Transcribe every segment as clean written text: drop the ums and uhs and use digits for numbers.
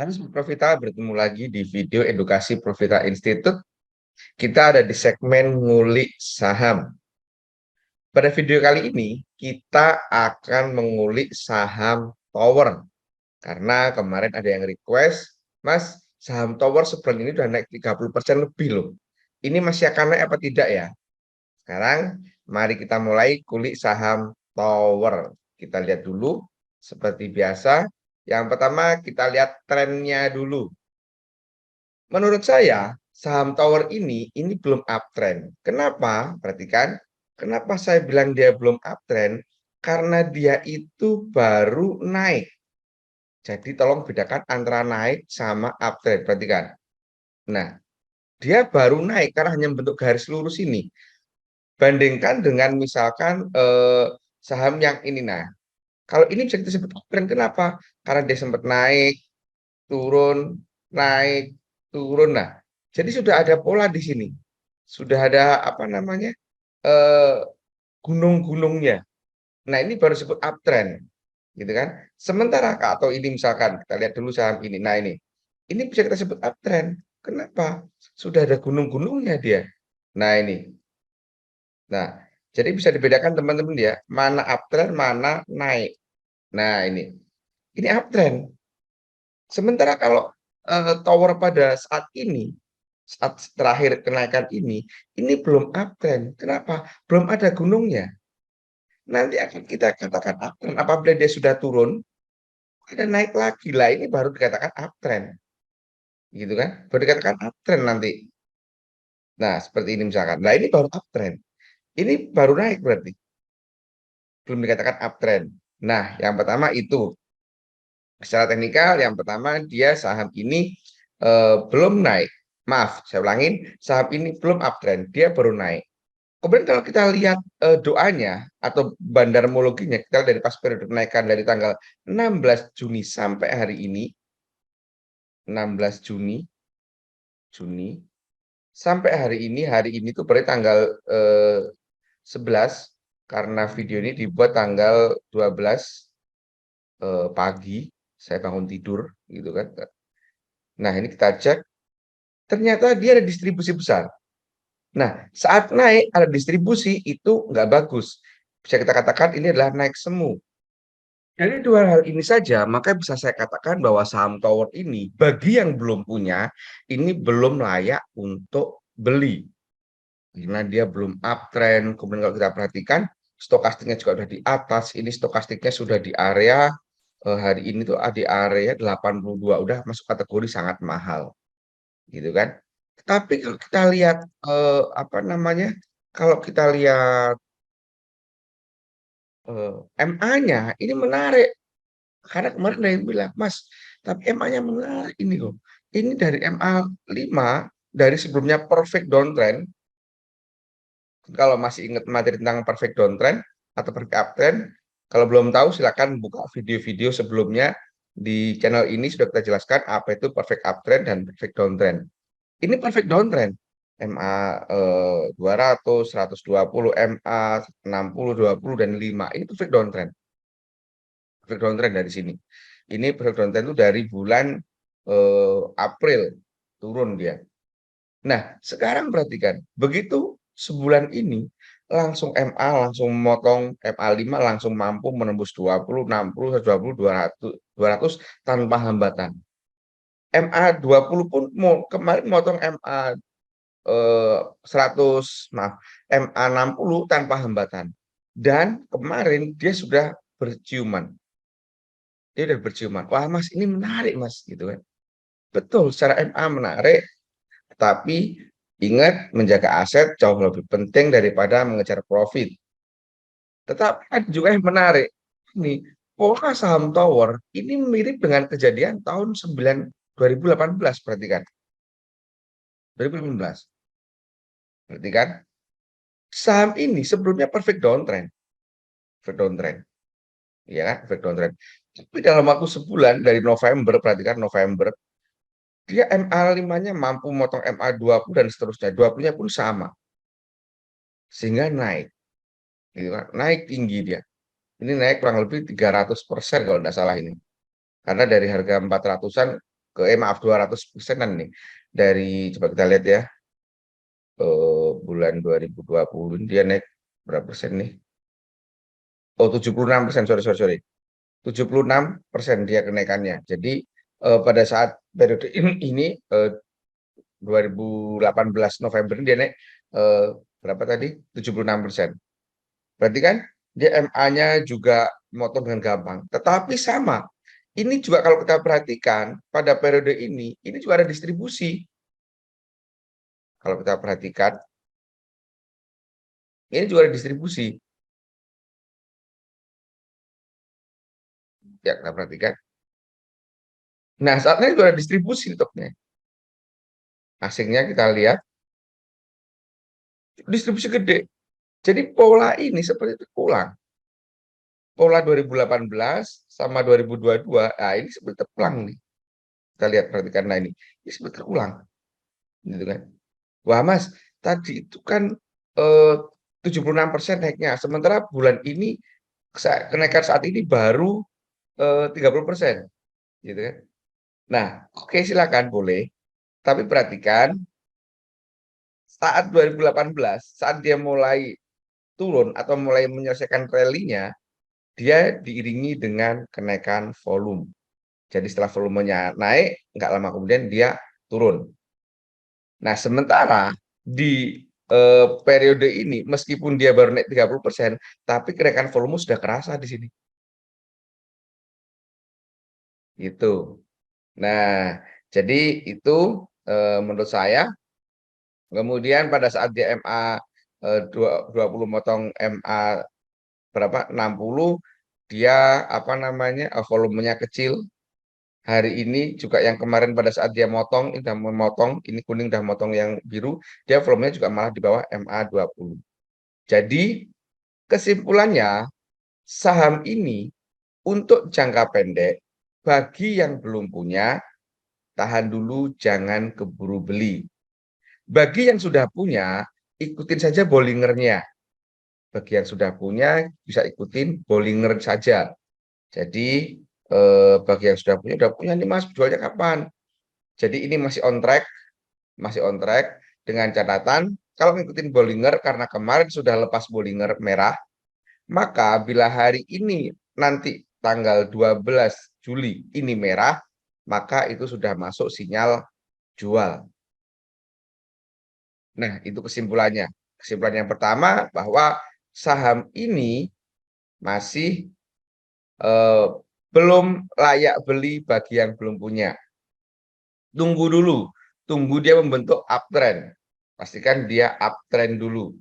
Halo Sobat Profita, bertemu lagi di video edukasi Profita Institute. Kita ada di segmen ngulik saham. Pada video kali ini, kita akan mengulik saham Tower. Karena kemarin ada yang request, Mas, saham Tower sebulan ini udah naik 30% lebih loh. Ini masih akan naik apa tidak ya? Sekarang, mari kita mulai kulik saham Tower. Kita lihat dulu, seperti biasa. Yang pertama, kita lihat trennya dulu. Menurut saya, saham Tower ini belum uptrend. Kenapa? Perhatikan, kenapa saya bilang dia belum uptrend? Karena dia itu baru naik. Jadi tolong bedakan antara naik sama uptrend. Perhatikan. Nah, dia baru naik karena hanya bentuk garis lurus ini. Bandingkan dengan misalkan saham yang ini. Nah, kalau ini bisa kita sebut uptrend. Kenapa? Karena dia sempat naik, turun, naik, turun. Nah, jadi sudah ada pola di sini. Sudah ada apa namanya? eh, gunung-gunungnya. Nah, ini baru disebut uptrend, gitu kan? Sementara atau ini misalkan kita lihat dulu saham ini. Nah, ini bisa kita sebut uptrend. Kenapa? Sudah ada gunung-gunungnya dia. Nah, ini. Nah, jadi bisa dibedakan teman-teman ya, mana uptrend, mana naik. Nah, ini uptrend. Sementara kalau tower pada saat terakhir kenaikan ini belum uptrend. Kenapa? Belum ada gunungnya. Nanti akan kita katakan uptrend. Apabila dia sudah turun, ada naik lagi lah. Ini baru dikatakan uptrend, gitu kan? Baru dikatakan uptrend nanti. Nah, seperti ini misalkan. Nah, ini baru uptrend. Ini baru naik berarti. Belum dikatakan uptrend. Nah, yang pertama itu secara teknikal. Yang pertama dia saham ini belum naik. Maaf, saya ulangin, saham ini belum uptrend, dia baru naik. Kemudian kalau kita lihat doanya atau bandarmologinya, kita lihat dari pas periode kenaikan dari tanggal 16 Juni sampai hari ini, 16 Juni sampai hari ini tuh berarti tanggal 11, karena video ini dibuat tanggal 12 pagi, saya bangun tidur gitu kan. Nah, ini kita cek, ternyata dia ada distribusi besar. Nah, saat naik ada distribusi itu nggak bagus. Bisa kita katakan ini adalah naik semu. Dari dua hal ini saja, maka bisa saya katakan bahwa saham Tower ini, bagi yang belum punya, ini belum layak untuk beli. Karena dia belum uptrend. Kemudian kalau kita perhatikan, stokastiknya juga sudah di atas. Ini stokastiknya sudah di area, hari ini tuh di area 82. Udah masuk kategori sangat mahal. Gitu kan. Tapi kalau kita lihat, apa namanya, kalau kita lihat MA-nya, ini menarik. Karena kemarin ada yang bilang, Mas, tapi MA-nya menarik ini loh. Ini dari MA 5, dari sebelumnya perfect downtrend. Kalau masih ingat materi tentang perfect downtrend atau perfect uptrend, kalau belum tahu silakan buka video-video sebelumnya di channel ini sudah kita jelaskan apa itu perfect uptrend dan perfect downtrend. Ini perfect downtrend. MA 200, 120, MA 60, 20 dan 5. Ini perfect downtrend. Perfect downtrend dari sini. Ini perfect downtrend itu dari bulan April turun dia. Nah, sekarang perhatikan, begitu sebulan ini langsung MA langsung memotong MA 5 langsung mampu menembus 20, 60, 120, 200 tanpa hambatan. MA 20 pun kemarin motong MA 100, maaf, MA 60 tanpa hambatan. Dan kemarin dia sudah berciuman. Dia sudah berciuman. Wah, Mas, ini menarik, Mas, gitu kan. Betul, secara MA menarik, tapi ingat menjaga aset jauh lebih penting daripada mengejar profit. Tetapi ada juga yang menarik. Ini pola saham Tower ini mirip dengan kejadian tahun 2018, perhatikan. 2018. Perhatikan. Saham ini sebelumnya perfect downtrend. Perfect downtrend. Ya kan? Perfect downtrend. Tapi dalam waktu sebulan dari November, perhatikan November, dia MA 5-nya mampu motong MA 20 dan seterusnya. 20-nya pun sama. Sehingga naik. Gitu kan? Naik tinggi dia. Ini naik kurang lebih 300% kalau tidak salah ini. Karena dari harga 400-an maaf 200%-an nih. Dari coba kita lihat ya. Bulan 2020 dia naik berapa persen nih? Oh, 76%, sorry. 76% dia kenaikannya. Jadi pada saat periode ini 2018 November dia naik berapa tadi? 76%. Berarti kan dia MA-nya juga motong dengan gampang. Tetapi sama, ini juga kalau kita perhatikan pada periode ini juga ada distribusi. Kalau kita perhatikan, ini juga ada distribusi. Ya, kita perhatikan. Nah, saatnya juga ada distribusi stoknya. Asingnya kita lihat, distribusi gede. Jadi pola ini seperti itu ulang. Pola 2018 sama 2022, nah ini seperti terulang nih. Kita lihat, perhatikan, nah ini seperti terulang. Gitu kan. Wah Mas, tadi itu kan 76% naiknya, sementara bulan ini kenaikan saat ini baru 30%. Gitu kan. Nah, oke silakan boleh. Tapi perhatikan saat 2018, saat dia mulai turun atau mulai menyelesaikan rally-nya, dia diiringi dengan kenaikan volume. Jadi setelah volumenya naik, nggak lama kemudian dia turun. Nah, sementara di periode ini, meskipun dia baru naik 30%, tapi kenaikan volume sudah kerasa di sini. Gitu. Nah, jadi itu menurut saya. Kemudian pada saat dia MA 20 motong MA berapa 60, dia apa namanya volumenya kecil. Hari ini juga yang kemarin pada saat dia motong, ini udah memotong, ini kuning udah motong yang biru, dia volumenya juga malah di bawah MA 20. Jadi kesimpulannya saham ini untuk jangka pendek bagi yang belum punya, tahan dulu, jangan keburu beli. Bagi yang sudah punya, ikutin saja Bollingernya. Bagi yang sudah punya, bisa ikutin Bollinger saja. Jadi bagi yang sudah punya nih Mas, jualnya kapan? Jadi ini masih on track dengan catatan kalau ngikutin Bollinger karena kemarin sudah lepas Bollinger merah, maka bila hari ini nanti tanggal 12 Juli ini merah, maka itu sudah masuk sinyal jual. Nah, itu kesimpulannya. Kesimpulan yang pertama bahwa saham ini masih belum layak beli bagi yang belum punya. Tunggu dulu, tunggu dia membentuk uptrend. Pastikan dia uptrend dulu.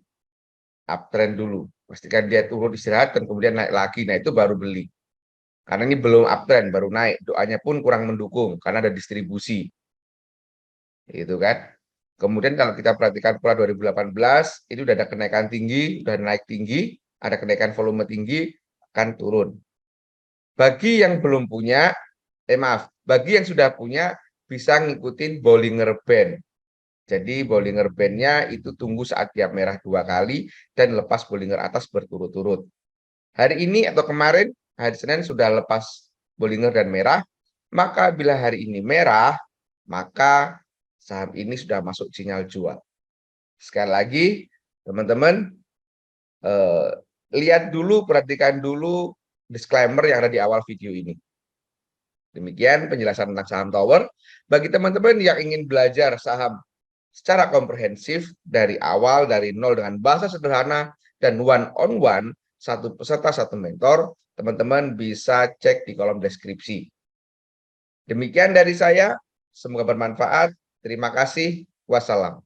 Uptrend dulu. Pastikan dia turun istirahat dan kemudian naik lagi. Nah, itu baru beli. Karena ini belum uptrend, baru naik. Doanya pun kurang mendukung karena ada distribusi. Gitu kan. Kemudian kalau kita perhatikan pola 2018, itu udah ada kenaikan tinggi, udah naik tinggi, ada kenaikan volume tinggi, akan turun. Bagi yang belum punya, bagi yang sudah punya, bisa ngikutin Bollinger Band. Jadi Bollinger Band-nya itu tunggu saat dia merah 2 kali, dan lepas Bollinger atas berturut-turut. Hari ini atau kemarin, hari Senin sudah lepas Bollinger dan merah, maka bila hari ini merah, maka saham ini sudah masuk sinyal jual. Sekali lagi, teman-teman, lihat dulu, perhatikan dulu disclaimer yang ada di awal video ini. Demikian penjelasan tentang saham tower. Bagi teman-teman yang ingin belajar saham secara komprehensif dari awal, dari nol dengan bahasa sederhana, dan one-on-one, satu peserta, satu mentor, teman-teman bisa cek di kolom deskripsi. Demikian dari saya, semoga bermanfaat. Terima kasih. Wassalam.